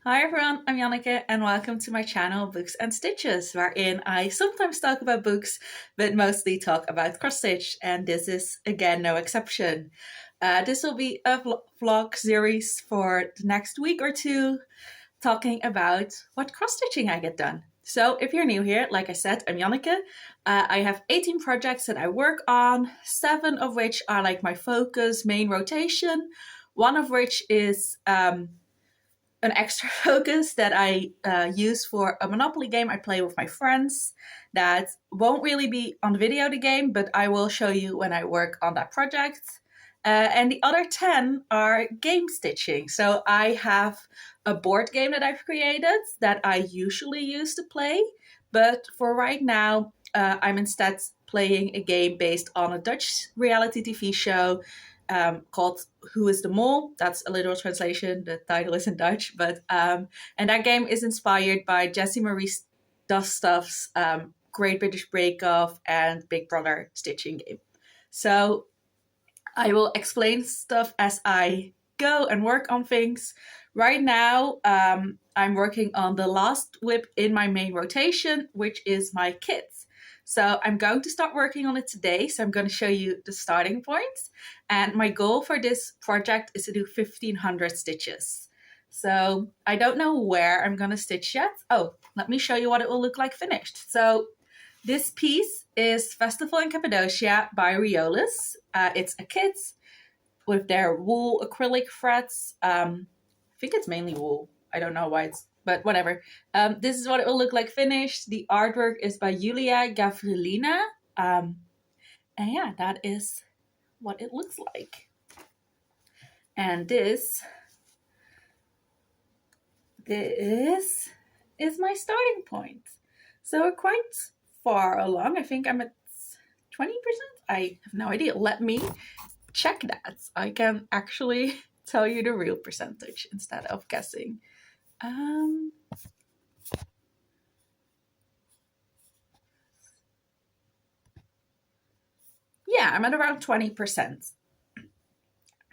Hi everyone, I'm Janneke and welcome to my channel Books and Stitches, wherein I sometimes talk about books, but mostly talk about cross-stitch, and this is again no exception. This will be a vlog series for the next week or two, talking about what cross-stitching I get done. So if you're new here, like I said, I'm Janneke. I have 18 projects that I work on, 7 of which are like my focus, main rotation, one of which is an extra focus that I use for a Monopoly game I play with my friends that won't really be on video the game, but I will show you when I work on that project. And the other 10 are game stitching. So I have a board game that I've created that I usually use to play, but for right now, I'm instead playing a game based on a Dutch reality TV show called Who is the Mole? That's a literal translation. The title is in Dutch, but and that game is inspired by Jessie Marie Dustuff's Great British Break Off and Big Brother stitching game. So I will explain stuff as I go and work on things. Right now, I'm working on the last whip in my main rotation, which is my kit. So I'm going to start working on it today. So I'm going to show you the starting points. And my goal for this project is to do 1,500 stitches. So I don't know where I'm going to stitch yet. Oh, let me show you what it will look like finished. So this piece is Festival in Cappadocia by Riolis. It's a kit with their wool acrylic threads. I think it's mainly wool. I don't know why but whatever. This is what it will look like finished. The artwork is by Julia Gavrilina. And yeah, that is what it looks like. And this is my starting point. So we're quite far along. I think I'm at 20%. I have no idea. Let me check that. I can actually tell you the real percentage instead of guessing. Yeah, I'm at around 20%.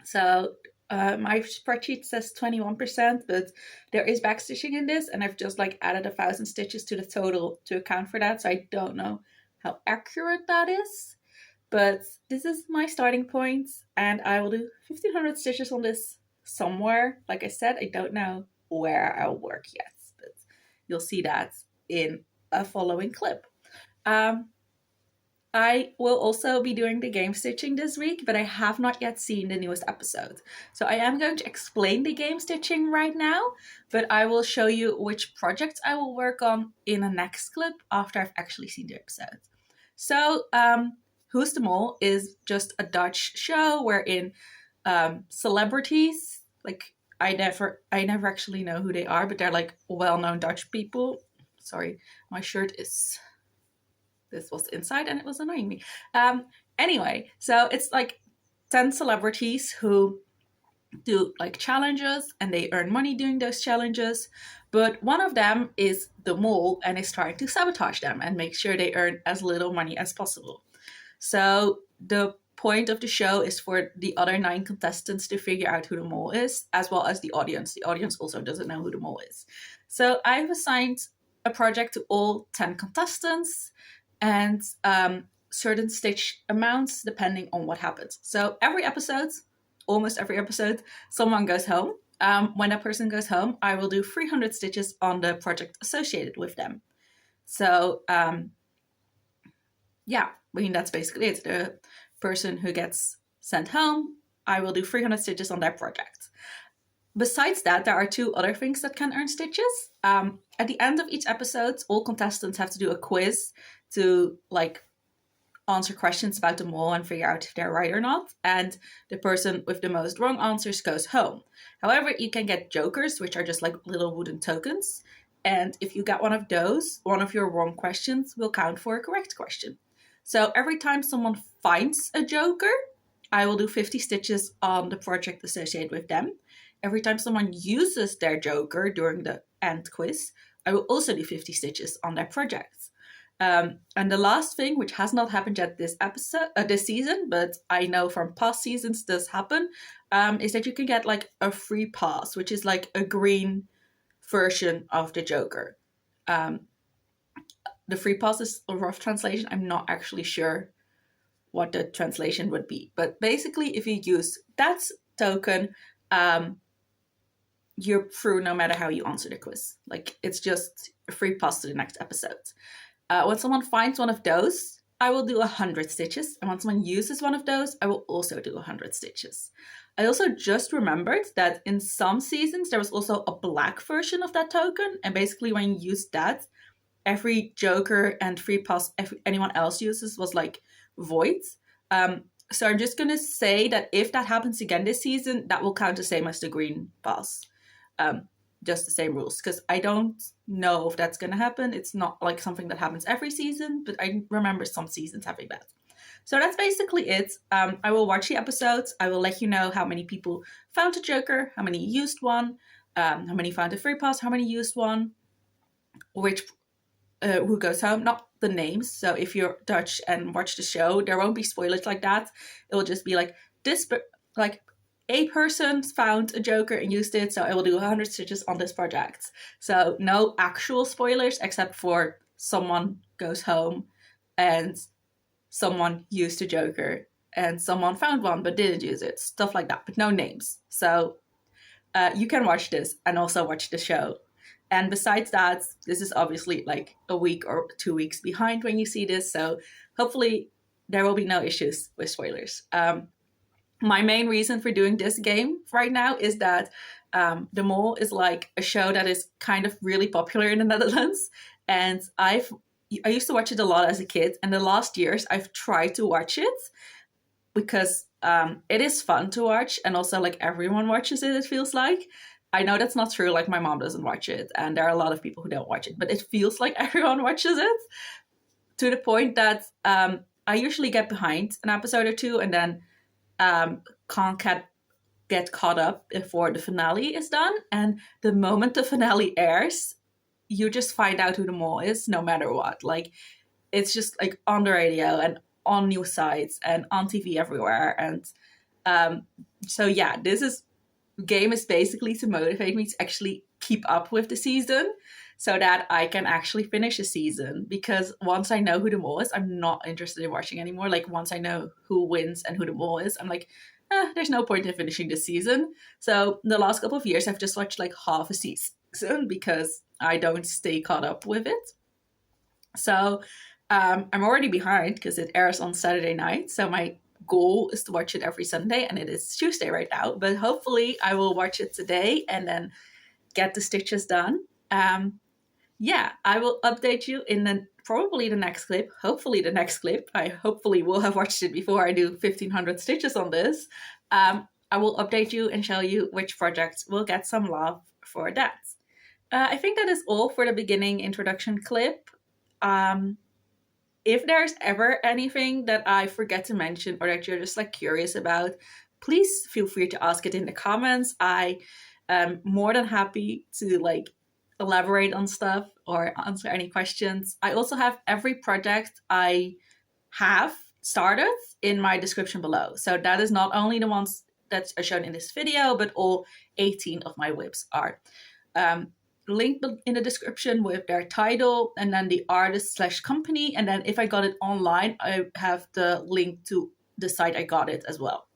So my spreadsheet says 21%, but there is backstitching in this, and I've just like added 1,000 stitches to the total to account for that. So I don't know how accurate that is, but this is my starting point, and I will do 1,500 stitches on this somewhere. Like I said, I don't know where I'll work yet, but you'll see that in a following clip. I will also be doing the game stitching this week, but I have not yet seen the newest episode. So I am going to explain the game stitching right now, but I will show you which projects I will work on in the next clip after I've actually seen the episode. So Who's the Mole is just a Dutch show wherein celebrities, like I never actually know who they are, but they're like well-known Dutch people. Sorry, my shirt is... This was inside and it was annoying me. Anyway, so it's like 10 celebrities who do like challenges and they earn money doing those challenges. But one of them is the mole and is trying to sabotage them and make sure they earn as little money as possible. So the point of the show is for the other 9 contestants to figure out who the mole is, as well as the audience. The audience also doesn't know who the mole is. So I've assigned a project to all 10 contestants and certain stitch amounts depending on what happens. So every episode, almost every episode, someone goes home. When that person goes home, I will do 300 stitches on the project associated with them. So yeah, I mean, that's basically it. The person who gets sent home, I will do 300 stitches on that project. Besides that, there are 2 other things that can earn stitches. At the end of each episode, all contestants have to do a quiz to like answer questions about the mole and figure out if they're right or not. And the person with the most wrong answers goes home. However, you can get jokers, which are just like little wooden tokens. And if you get one of those, one of your wrong questions will count for a correct question. So every time someone finds a joker, I will do 50 stitches on the project associated with them. Every time someone uses their joker during the end quiz, I will also do 50 stitches on their project. And the last thing, which has not happened yet this season, but I know from past seasons this happen, is that you can get like a free pass, which is like a green version of the Joker. The free pass is a rough translation. I'm not actually sure what the translation would be. But basically, if you use that token, you're through no matter how you answer the quiz. Like, it's just a free pass to the next episode. When someone finds one of those, I will do 100 stitches. And when someone uses one of those, I will also do 100 stitches. I also just remembered that in some seasons, there was also a black version of that token. And basically, when you use that, every Joker and free pass anyone else uses was like void. So I'm just going to say that if that happens again this season, that will count the same as the green pass. Just the same rules, because I don't know if that's going to happen. It's not like something that happens every season, but I remember some seasons having that. So that's basically it. I will watch the episodes. I will let you know how many people found a Joker, how many used one, how many found a free pass, how many used one, which who goes home, not the names. So if you're Dutch and watch the show, there won't be spoilers like that. It will just be like this, like a person found a Joker and used it, so I will do 100 stitches on this project. So no actual spoilers, except for someone goes home and someone used a Joker and someone found one but didn't use it. Stuff like that, but no names. So you can watch this and also watch the show. And besides that, this is obviously like a week or 2 weeks behind when you see this. So hopefully there will be no issues with spoilers. My main reason for doing this game right now is that The Mole is like a show that is kind of really popular in the Netherlands. And I used to watch it a lot as a kid. And the last years I've tried to watch it because it is fun to watch. And also like everyone watches it, it feels like. I know that's not true, like my mom doesn't watch it, and there are a lot of people who don't watch it, but it feels like everyone watches it, to the point that I usually get behind an episode or two and then can't get caught up before the finale is done. And the moment the finale airs, you just find out who the mole is, no matter what. Like, it's just like on the radio and on news sites and on TV everywhere. And so yeah, this game is basically to motivate me to actually keep up with the season so that I can actually finish the season. Because once I know who the mole is, I'm not interested in watching anymore. Like, once I know who wins and who the mole is, I'm like, there's no point in finishing this season. So the last couple of years, I've just watched like half a season because I don't stay caught up with it. So I'm already behind because it airs on Saturday night. So my goal is to watch it every Sunday, and it is Tuesday right now, but hopefully I will watch it today and then get the stitches done. Yeah, I will update you in probably the next clip, hopefully the next clip. I hopefully will have watched it before I do 1500 stitches on this. I will update you and show you which projects will get some love for that. I think that is all for the beginning introduction clip. If there's ever anything that I forget to mention or that you're just like curious about, please feel free to ask it in the comments. I am more than happy to like elaborate on stuff or answer any questions. I also have every project I have started in my description below. So that is not only the ones that are shown in this video, but all 18 of my whips are linked in the description with their title and then the artist/company. And then if I got it online, I have the link to the site I got it as well.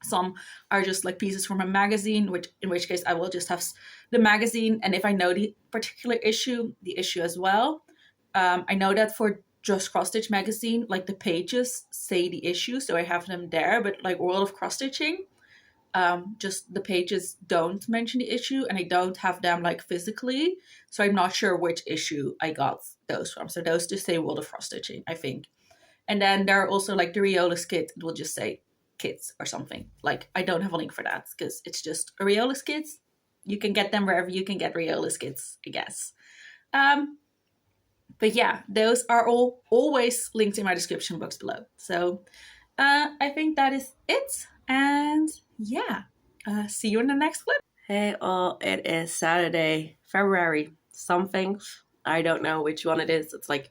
Some are just like pieces from a magazine, in which case I will just have the magazine. And if I know the particular issue, the issue as well. I know that for just CrossStitch magazine, like the pages say the issue, so I have them there. But like World of Cross Stitching, just the pages don't mention the issue, and I don't have them like physically, so I'm not sure which issue I got those from. So those just say World of Cross Stitching, I think. And then there are also like the Riolis kit, it will just say kits or something. Like, I don't have a link for that because it's just a Riolis kit. You can get them wherever you can get Riolis kits, I guess. But yeah, those are all always linked in my description box below. So I think that is it. And yeah, see you in the next clip. Hey all, it is Saturday, February something. I don't know which one it is. It's like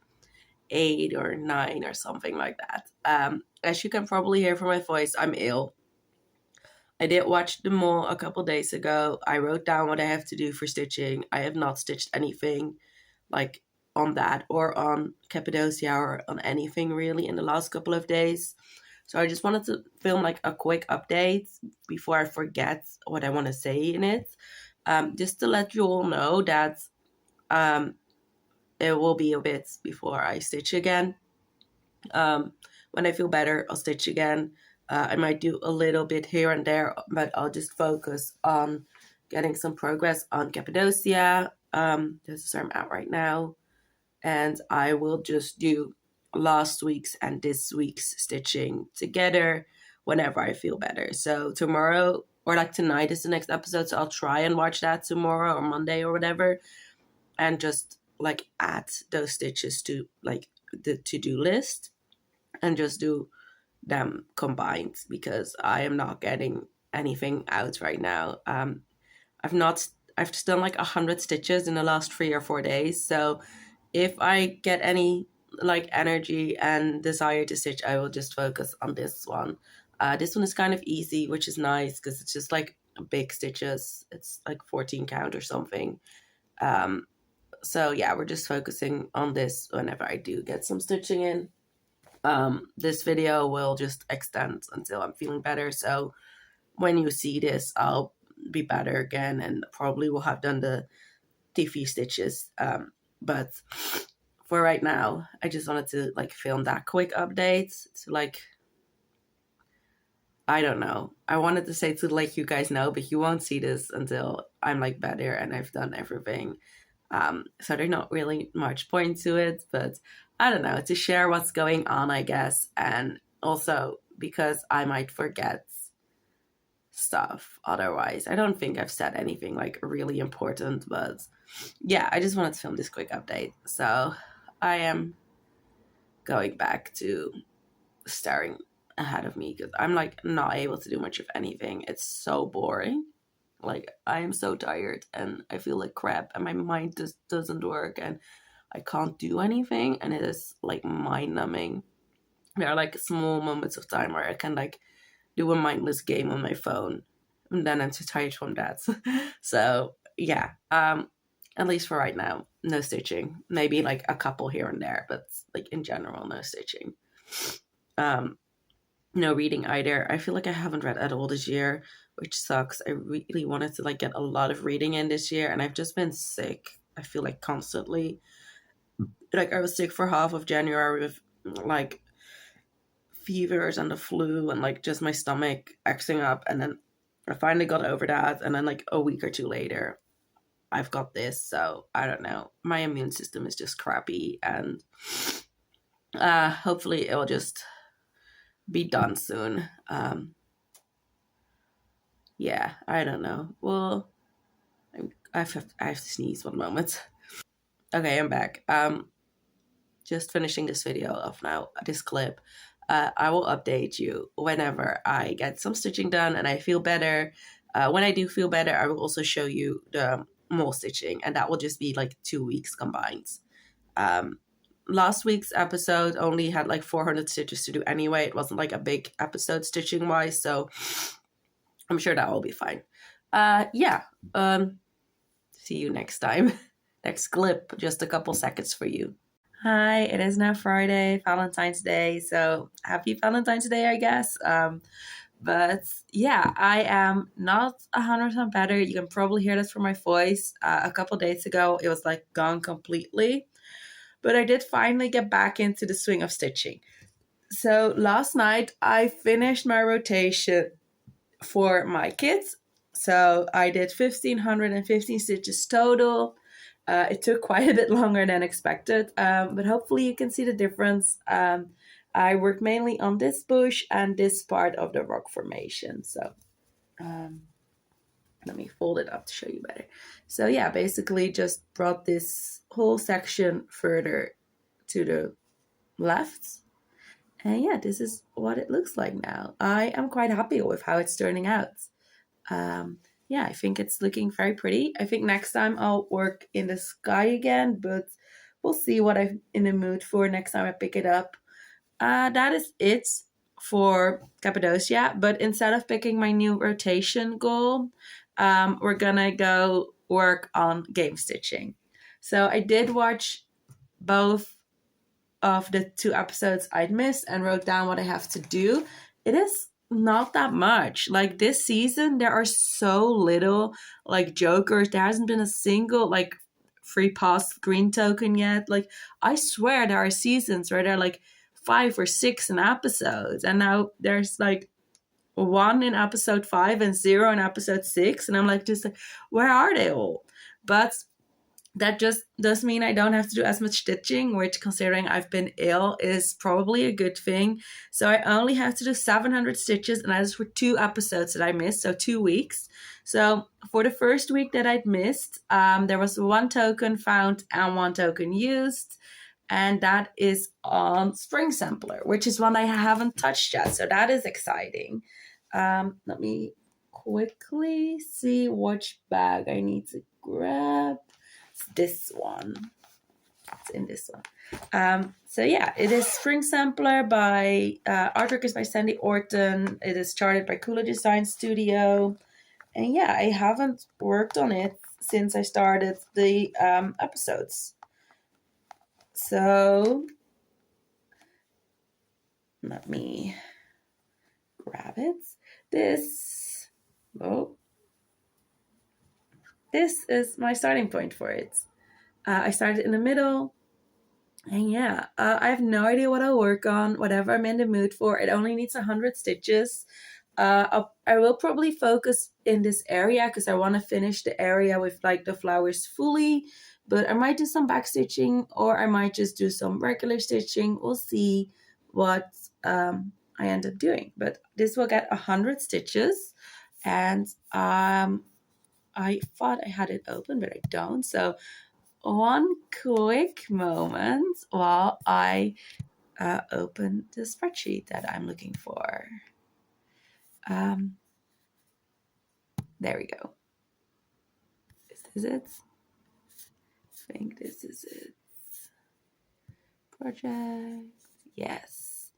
8 or 9 or something like that. As you can probably hear from my voice, I'm ill. I did watch the mall a couple days ago. I wrote down what I have to do for stitching. I have not stitched anything like on that or on Cappadocia or on anything really in the last couple of days. So I just wanted to film like a quick update before I forget what I want to say in it. Just to let you all know that um, it will be a bit before I stitch again. When I feel better, I'll stitch again. I might do a little bit here and there, but I'll just focus on getting some progress on Cappadocia. This is where I'm at right now. And I will just do last week's and this week's stitching together whenever I feel better. So tomorrow or like tonight is the next episode, so I'll try and watch that tomorrow or Monday or whatever, and just like add those stitches to like the to-do list and just do them combined because I am not getting anything out right now. I've not I've just done like 100 stitches in the last 3 or 4 days. So if I get any like energy and desire to stitch, I will just focus on this one. This one is kind of easy, which is nice because it's just like big stitches. It's like 14 count or something. So yeah, we're just focusing on this whenever I do get some stitching in. This video will just extend until I'm feeling better. So when you see this, I'll be better again and probably will have done the diffy stitches. But for right now, I just wanted to like film that quick update to like, I don't know. I wanted to say to let you guys know, but you won't see this until I'm like better and I've done everything. So there's not really much point to it, but I don't know, to share what's going on, I guess. And also because I might forget stuff otherwise. I don't think I've said anything like really important, but yeah, I just wanted to film this quick update. So I am going back to staring ahead of me because I'm like not able to do much of anything. It's so boring. Like I am so tired and I feel like crap and my mind just doesn't work and I can't do anything and it is like mind numbing. There are like small moments of time where I can like do a mindless game on my phone and then I'm too tired from that. So yeah, at least for right now, no stitching. Maybe like a couple here and there, but like in general, no stitching. Um, no reading either. I feel like I haven't read at all this year, which sucks. I really wanted to like get a lot of reading in this year, and I've just been sick. I feel like constantly. Like I was sick for half of January with like fevers and the flu and like just my stomach acting up, and then I finally got over that, and then like a week or two later, I've got this. So I don't know. My immune system is just crappy, and hopefully it will just be done soon. Yeah, I don't know. Well, I have to sneeze 1 moment. Okay, I'm back. Just finishing this video off now. This clip. I will update you whenever I get some stitching done and I feel better. When I do feel better, I will also show you the more stitching, and that will just be like 2 weeks combined. Last week's episode only had like 400 stitches to do anyway. It wasn't like a big episode stitching wise, so I'm sure that will be fine. Yeah. See you next time. Next clip, just a couple seconds for you. Hi, it is now Friday, Valentine's Day, so happy Valentine's Day, I guess. But yeah, I am not 100% better. You can probably hear this from my voice. A couple days ago, it was like gone completely. But I did finally get back into the swing of stitching. So last night, I finished my rotation for my kids. So I did 1,515 stitches total. It took quite a bit longer than expected, but hopefully you can see the difference. I worked mainly on this bush and this part of the rock formation. So let me fold it up to show you better. So yeah, basically just brought this whole section further to the left. And yeah, this is what it looks like now. I am quite happy with how it's turning out. Yeah, I think it's looking very pretty. I think next time I'll work in the sky again, but we'll see what I'm in the mood for next time I pick it up. That is it. for Cappadocia, but instead of picking my new rotation goal, we're gonna go work on game stitching. So I did watch both of the 2 episodes I'd missed and wrote down what I have to do. It is not that much. Like this season, there are so little like jokers. There hasn't been a single like free pass green token yet. Like I swear there are seasons where there are like 5 or 6 in episodes, and now there's like 1 in episode 5 and 0 in episode 6, and I'm like, just like, where are they all? But that just does mean I don't have to do as much stitching, which, considering I've been ill, is probably a good thing. So I only have to do 700 stitches, and that is for 2 episodes that I missed, so 2 weeks. So for the first week that I'd missed, there was 1 token found and 1 token used, and that is on Spring Sampler, which is one I haven't touched yet, so that is exciting. Let me quickly see which bag I need to grab. It's this one. It's in this one. So yeah, it is Spring Sampler by artwork is by Sandy Orton. It is charted by Kula Design Studio, and yeah, I haven't worked on it since I started the episodes. So let me grab it. This is my starting point for it. I started in the middle, and yeah, I have no idea what I'll work on. Whatever I'm in the mood for. It only needs 100 stitches. I will probably focus in this area because I want to finish the area with like the flowers fully, but I might do some back stitching, or I might just do some regular stitching. We'll see what I end up doing, but this will get 100 stitches, and I thought I had it open, but I don't. So one quick moment while I open the spreadsheet that I'm looking for. There we go. This is it. I think this is it. Project. Yes.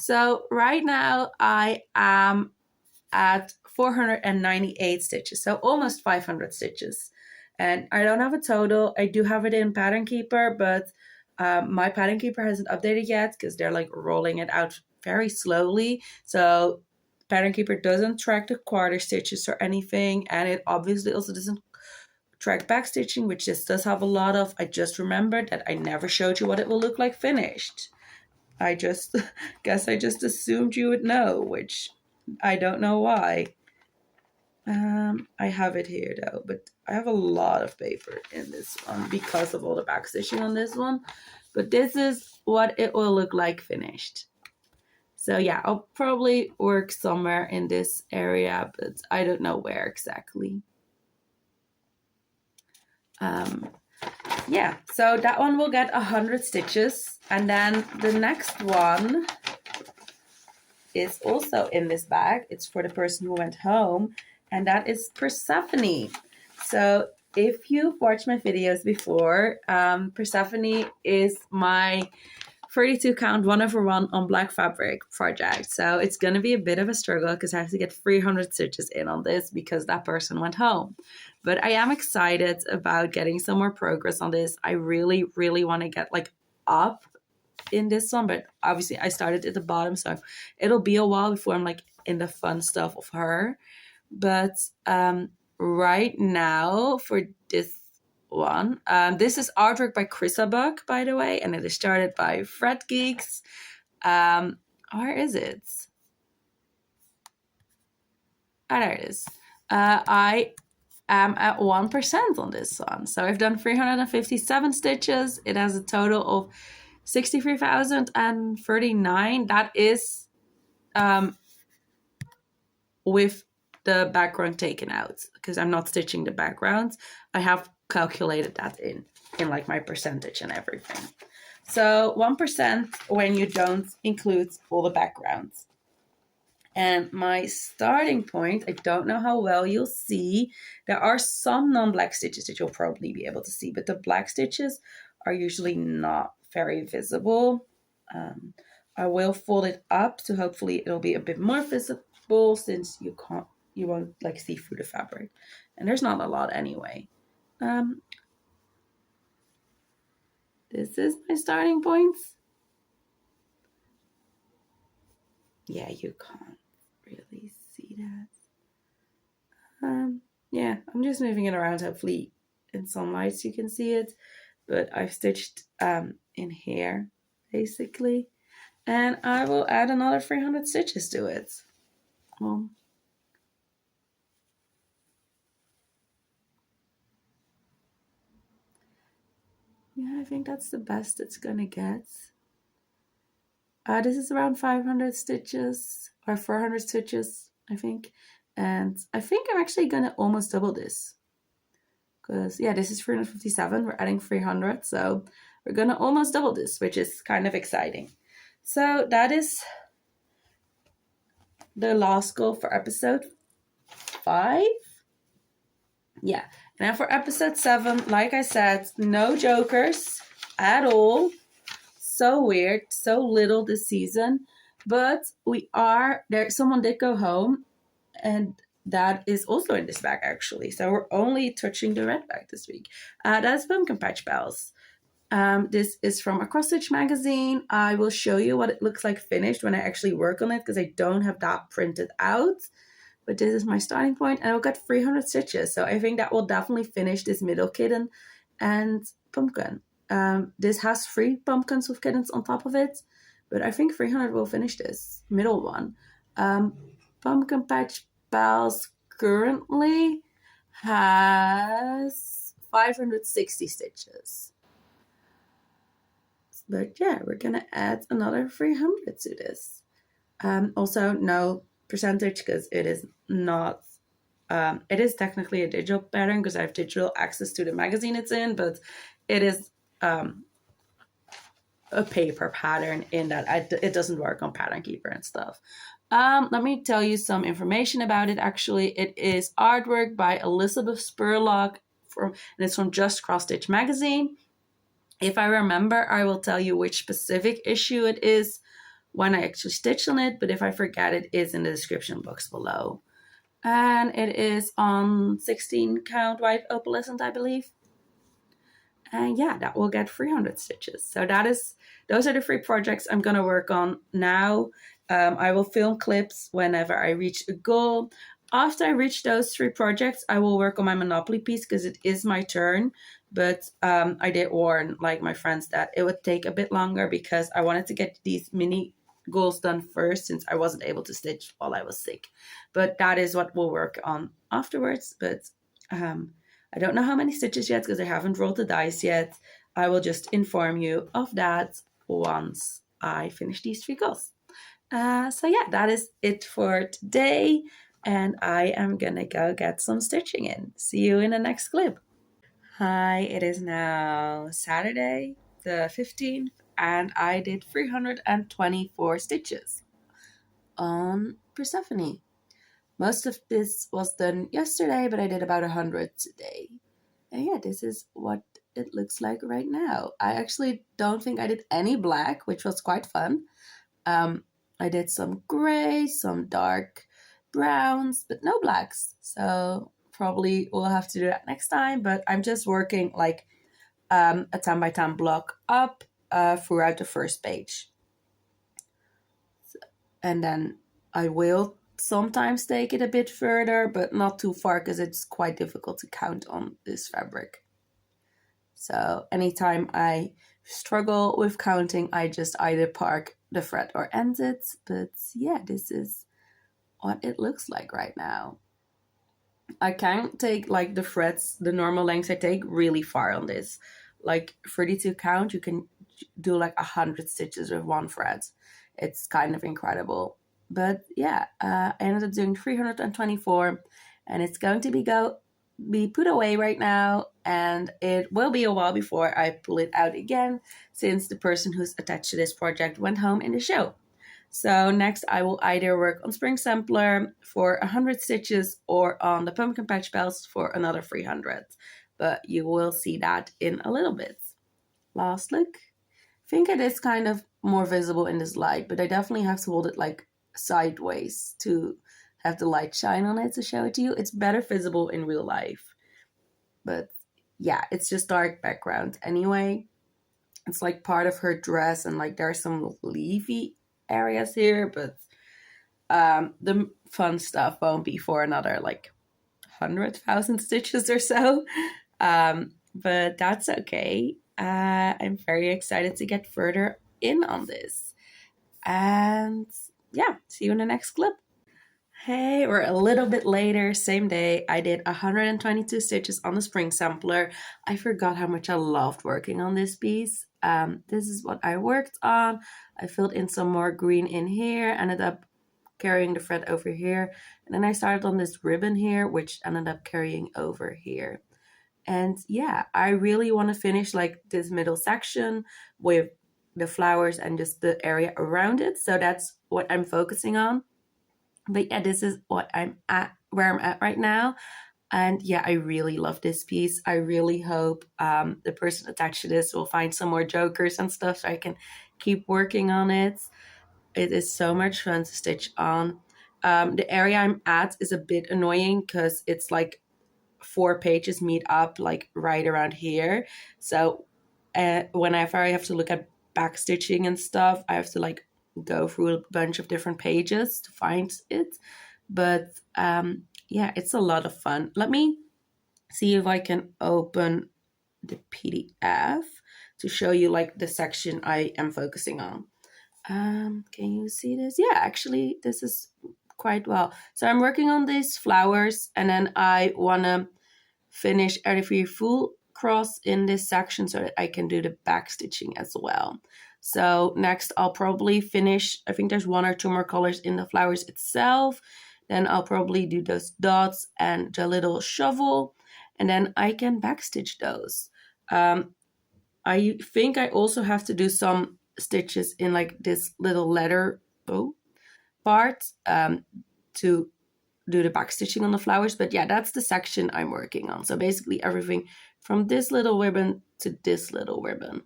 So right now I am at 498 stitches, so almost 500 stitches. And I don't have a total. I do have it in Pattern Keeper, but my Pattern Keeper hasn't updated yet because they're like rolling it out very slowly. So Pattern Keeper doesn't track the quarter stitches or anything, and it obviously also doesn't track back stitching, which this does have a lot of. I just remembered that I never showed you what it will look like finished. I just guess I just assumed you would know, which I don't know why. I have it here though, but I have a lot of paper in this one because of all the back stitching on this one. But this is what it will look like finished. So yeah, I'll probably work somewhere in this area, but I don't know where exactly. Yeah, so that one will get 100 stitches, and then the next one is also in this bag. It's for the person who went home, and that is Persephone. So if you've watched my videos before, Persephone is my 32 count 1/1 on black fabric project. So it's going to be a bit of a struggle because I have to get 300 stitches in on this because that person went home. But I am excited about getting some more progress on this. I really, really want to get like up in this one, but obviously I started at the bottom, so it'll be a while before I'm like in the fun stuff of her. But right now for this one, this is artwork by Chrissa Buck, by the way, and it is started by Fred Geeks. Where is it? Oh, there it is. I am at 1% on this one, so I've done 357 stitches. It has a total of 63,039. That is with the background taken out because I'm not stitching the backgrounds. I have calculated that in like my percentage and everything. So 1% when you don't include all the backgrounds. And my starting point, I don't know how well you'll see. There are some non-black stitches that you'll probably be able to see, but the black stitches are usually not very visible. I will fold it up, so hopefully it'll be a bit more visible, since you won't like see through the fabric, and there's not a lot anyway. This is my starting points. Yeah, you can't really see that. Yeah, I'm just moving it around. Hopefully in some lights you can see it, but I've stitched in here basically, and I will add another 300 stitches to it. Well, yeah, I think that's the best it's gonna get. This is around 500 stitches or 400 stitches, I think. And I think I'm actually gonna almost double this. Because, yeah, this is 357, we're adding 300, so we're gonna almost double this, which is kind of exciting. So that is the last goal for episode 5. Yeah, now for episode 7, like I said, no jokers at all. So weird, so little this season, but we are there. Someone did go home, and that is also in this bag actually, so we're only touching the red bag this week. That's Pumpkin Patch Bells. This is from a CrossStitch magazine. I will show you what it looks like finished when I actually work on it, because I don't have that printed out, but this is my starting point, and I'll get 300 stitches, so I think that will definitely finish this middle kitten and pumpkin. This has 3 pumpkins with kittens on top of it, but I think 300 will finish this middle one. Pumpkin Patch Bells currently has 560 stitches. But yeah, we're gonna add another 300 to this. Also, no percentage, because it is not, it is technically a digital pattern because I have digital access to the magazine it's in, but it is a paper pattern in that it doesn't work on Pattern Keeper and stuff. Let me tell you some information about it. Actually, it is artwork by Elizabeth Spurlock, and it's from Just CrossStitch magazine. If I remember, I will tell you which specific issue it is when I actually stitch on it, but if I forget, it is in the description box below. And it is on 16 count white opalescent, I believe. And yeah, that will get 300 stitches. So those are the 3 projects I'm gonna work on now. I will film clips whenever I reach a goal. After I reach those 3 projects, I will work on my Monopoly piece, because it is my turn. But I did warn like my friends that it would take a bit longer, because I wanted to get these mini goals done first, since I wasn't able to stitch while I was sick. But that is what we'll work on afterwards. But I don't know how many stitches yet, because I haven't rolled the dice yet. I will just inform you of that once I finish these 3 goals. So yeah, that is it for today, and I am gonna go get some stitching in. See you in the next clip. Hi, it is now Saturday the 15th, and I did 324 stitches on Persephone. Most of this was done yesterday, but I did about 100 today. And yeah, this is what it looks like right now. I actually don't think I did any black, which was quite fun. I did some gray, some dark browns, but no blacks. So probably we'll have to do that next time. But I'm just working like a 10 by 10 block up throughout the first page. And then I will sometimes take it a bit further, but not too far, because it's quite difficult to count on this fabric. So anytime I struggle with counting, I just either park the thread or end it. But yeah, this is what it looks like right now. I can't take like the threads, the normal lengths I take, really far on this. Like 32 count, you can do like 100 stitches with 1 thread. It's kind of incredible. But yeah, I ended up doing 324, and it's going to be put away right now, and it will be a while before I pull it out again, since the person who's attached to this project went home in the show. So next I will either work on Spring Sampler for 100 stitches, or on the Pumpkin Patch Bells for another 300. But you will see that in a little bit. Last look. I think it is kind of more visible in this light, but I definitely have to hold it like sideways to have the light shine on it to show it to you. It's better visible in real life. But yeah, it's just dark background anyway. It's like part of her dress, and like there's some leafy areas here, but the fun stuff won't be for another like 100,000 stitches or so. But that's okay. I'm very excited to get further in on this. And yeah, see you in the next clip. Hey, we're a little bit later, same day. I did 122 stitches on the spring sampler. I forgot how much I loved working on this piece. This is what I worked on. I filled in some more green in here, ended up carrying the thread over here. And then I started on this ribbon here, which ended up carrying over here. And yeah, I really want to finish like this middle section with the flowers and just the area around it. So that's what I'm focusing on. But yeah, this is what I'm at, where I'm at right now. And yeah, I really love this piece. I really hope the person attached to this will find some more jokers and stuff so I can keep working on it. It is so much fun to stitch on. The area I'm at is a bit annoying because it's like 4 pages meet up like right around here. So whenever I have to look at back stitching and stuff, I have to like go through a bunch of different pages to find it. But yeah, it's a lot of fun. Let me see if I can open the PDF to show you like the section I am focusing on. Can you see this? Yeah, actually, this is quite well. So I'm working on these flowers, and then I want to finish every full cross in this section so that I can do the back stitching as well. So next I'll probably finish, I think there's 1 or 2 more colors in the flowers itself. Then I'll probably do those dots and the little shovel, and then I can backstitch those. I think I also have to do some stitches in like this little letter part to do the back stitching on the flowers. But yeah, that's the section I'm working on. So basically everything from this little ribbon to this little ribbon,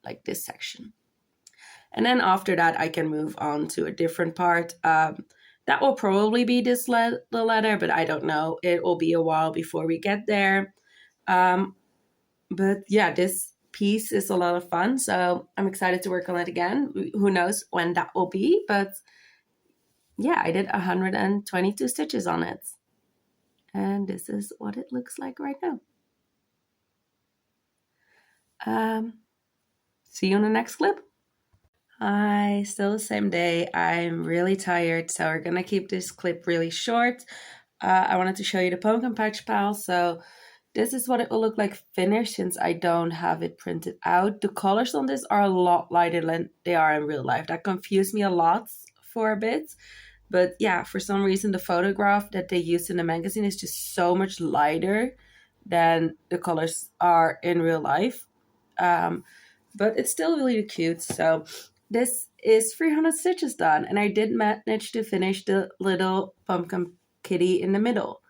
like this section. And then after that, I can move on to a different part. That will probably be this the letter, but I don't know. It will be a while before we get there. But yeah, this piece is a lot of fun. So I'm excited to work on it again. Who knows when that will be, but yeah, I did 122 stitches on it. And this is what it looks like right now. See you in the next clip. Hi, still the same day. I'm really tired, so we're gonna keep this clip really short. I wanted to show you the pumpkin patch pal. So this is what it will look like finished since I don't have it printed out. The colors on this are a lot lighter than they are in real life. That confused me a lot for a bit. But yeah, for some reason, the photograph that they used in the magazine is just so much lighter than the colors are in real life. But it's still really cute. So this is 300 stitches done. And I did manage to finish the little pumpkin kitty in the middle.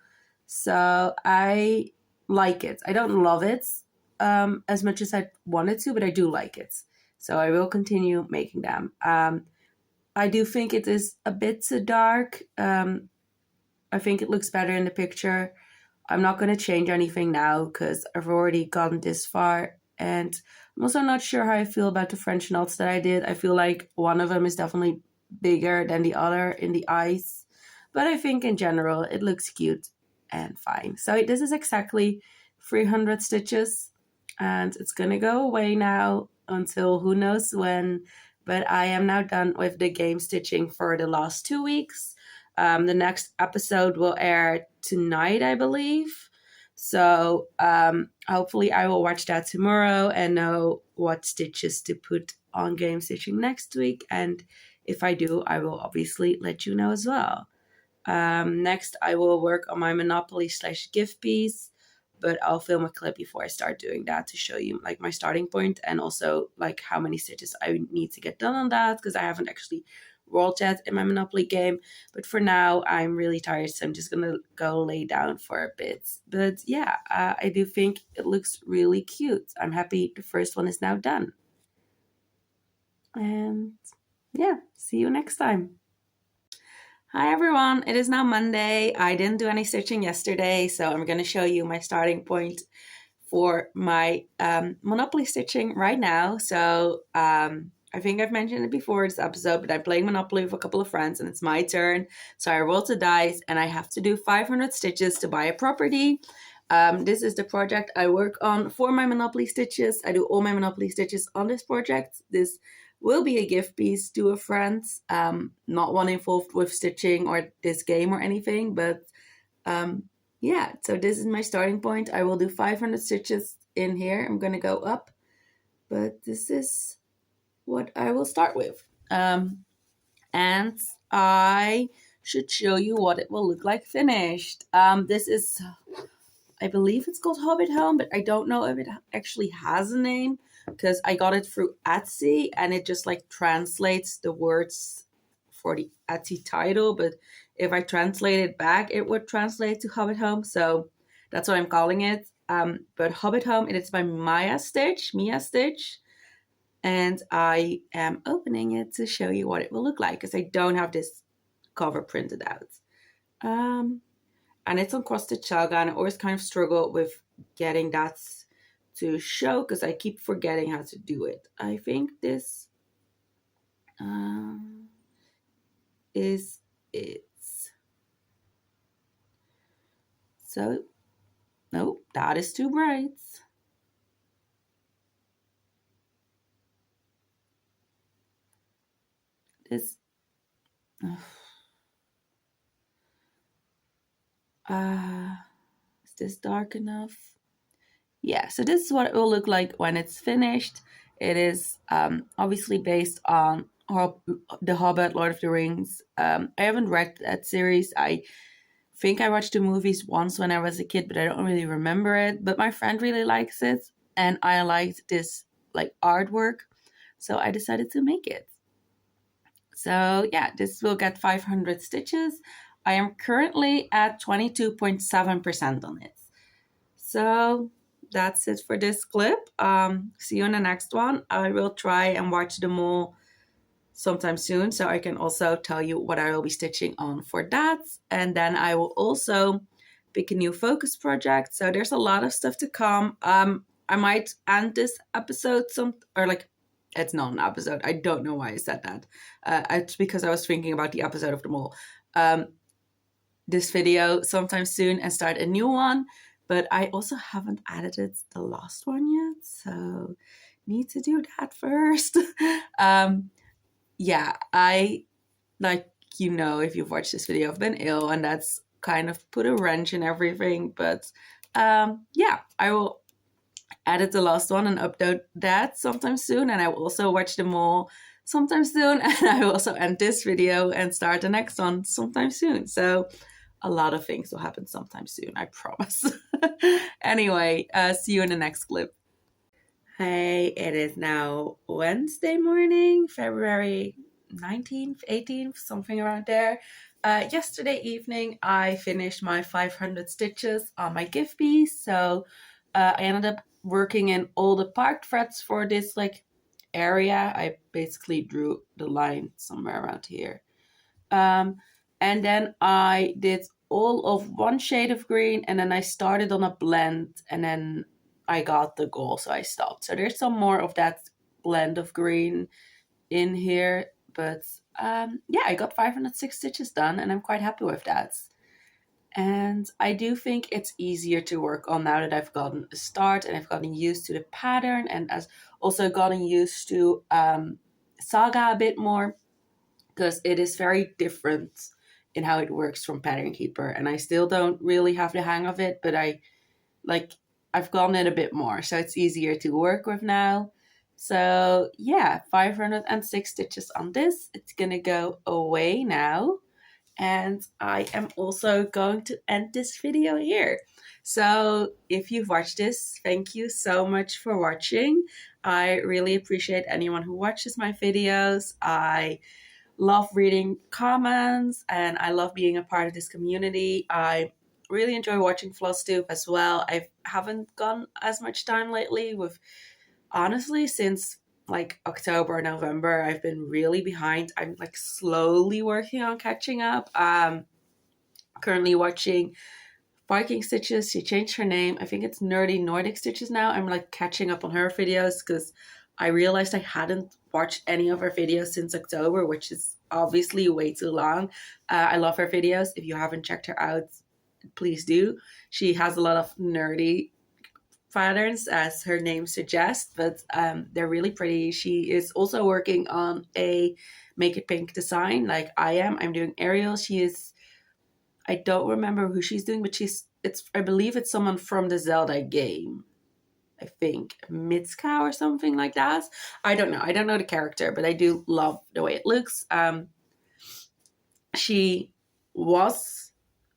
So I like it. I don't love it as much as I wanted to, but I do like it. So I will continue making them. I do think it is a bit too dark. I think it looks better in the picture. I'm not going to change anything now because I've already gotten this far. And I'm also not sure how I feel about the French knots that I did. I feel like one of them is definitely bigger than the other in the eyes. But I think in general, it looks cute and fine. So this is exactly 300 stitches. And it's going to go away now until who knows when. But I am now done with the game stitching for the last 2 weeks. The next episode will air tonight, I believe. So hopefully I will watch that tomorrow and know what stitches to put on game stitching next week. And if I do, I will obviously let you know as well. Next, I will work on my Monopoly / gift piece, but I'll film a clip before I start doing that to show you like my starting point and also like how many stitches I need to get done on that because I haven't actually rolled yet in my Monopoly game. But for now, I'm really tired, so I'm just gonna go lay down for a bit. But yeah, I do think it looks really cute. I'm happy the first one is now done. And yeah, see you next time. Hi everyone, it is now Monday. I didn't do any stitching yesterday, so I'm going to show you my starting point for my Monopoly stitching right now. So I think I've mentioned it before this episode, but I'm playing Monopoly with a couple of friends and it's my turn. So I rolled the dice and I have to do 500 stitches to buy a property. This is the project I work on for my Monopoly stitches. I do all my Monopoly stitches on this project. This will be a gift piece to a friend, not one involved with stitching or this game or anything, but yeah, so this is my starting point. I will do 500 stitches in here. I'm going to go up, but this is what I will start with. And I should show you what it will look like finished. This is, I believe it's called Hobbit Home, but I don't know if it actually has a name because I got it through Etsy and it just like translates the words for the Etsy title, but if I translate it back, it would translate to Hobbit Home. So that's what I'm calling it. But Hobbit Home, it is by Mia Stitch, and I am opening it to show you what it will look like because I don't have this cover printed out. And it's on CrossStitch Saga, and I always kind of struggle with getting that to show because I keep forgetting how to do it. I think this is it. So, no, that is too bright. This, is this dark enough? Yeah, so this is what it will look like when it's finished. It is obviously based on The Hobbit, Lord of the Rings. I haven't read that series. I think I watched the movies once when I was a kid, but I don't really remember it. But my friend really likes it, and I liked this like artwork, so I decided to make it. So yeah, this will get 500 stitches. I am currently at 22.7% on it. So that's it for this clip. See you in the next one. I will try and watch them all sometime soon so I can also tell you what I will be stitching on for that. And then I will also pick a new focus project. So there's a lot of stuff to come. I might end this episode it's not an episode. I don't know why I said that. It's because I was thinking about the episode of the mole. This video sometime soon and start a new one. But I also haven't edited the last one yet, so need to do that first. Yeah, I, like, if you've watched this video, I've been ill and that's kind of put a wrench in everything. But yeah, I will edit the last one and upload that sometime soon. And I will also watch them all sometime soon. And I will also end this video and start the next one sometime soon. So a lot of things will happen sometime soon, I promise. Anyway, see you in the next clip. Hey, it is now Wednesday morning, February 19th, 18th, something around there. Yesterday evening, I finished my 500 stitches on my gift piece. So I ended up working in all the park threads for this area. I basically drew the line somewhere around here. And then I did all of one shade of green, and then I started on a blend, and then I got the goal, so I stopped. So there's some more of that blend of green in here, but yeah, I got 506 stitches done, and I'm quite happy with that. And I do think it's easier to work on now that I've gotten a start and I've gotten used to the pattern, and as also gotten used to Saga a bit more, because it is very different in how it works from Pattern Keeper, and I still don't really have the hang of it, but I've gotten it a bit more, so it's easier to work with now. So yeah, 506 stitches on this. It's gonna go away now, and I am also going to end this video here. So if you've watched this, thank you so much for watching. I really appreciate anyone who watches my videos. I love reading comments and I love being a part of this community. I really enjoy watching Flosstube as well. I haven't gone as much time lately with, honestly, since like October, November, I've been really behind. I'm like slowly working on catching up. Currently watching Viking Stitches. She changed her name. I think it's Nerdy Nordic Stitches now. I'm like catching up on her videos because I realized I hadn't watched any of her videos since October, which is obviously way too long. I love her videos. If you haven't checked her out, please do. She has a lot of nerdy patterns, as her name suggests, but they're really pretty. She is also working on a Make It Pink design like I am. I'm doing Ariel. She is, I don't remember who she's doing, but I believe it's someone from the Zelda game. I think Mitsuka or something like that. I don't know. I don't know the character, but I do love the way it looks. She was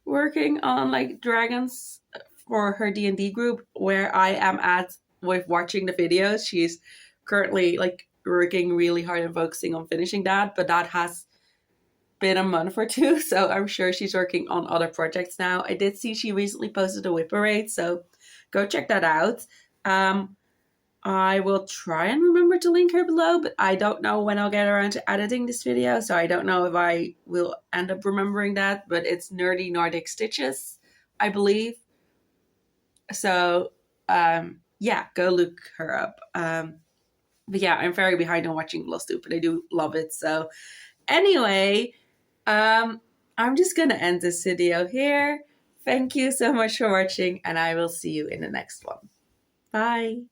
working on like dragons for her D&D group, where I am at with watching the videos. She's currently like working really hard and focusing on finishing that, but that has been a month or two, so I'm sure she's working on other projects now. I did see she recently posted a whip parade, so go check that out. I will try and remember to link her below, but I don't know when I'll get around to editing this video, so I don't know if I will end up remembering that, but it's Nerdy Nordic Stitches, I believe. So, yeah, go look her up. But yeah, I'm very behind on watching Flosstube, but I do love it. So anyway, I'm just going to end this video here. Thank you so much for watching, and I will see you in the next one. Bye.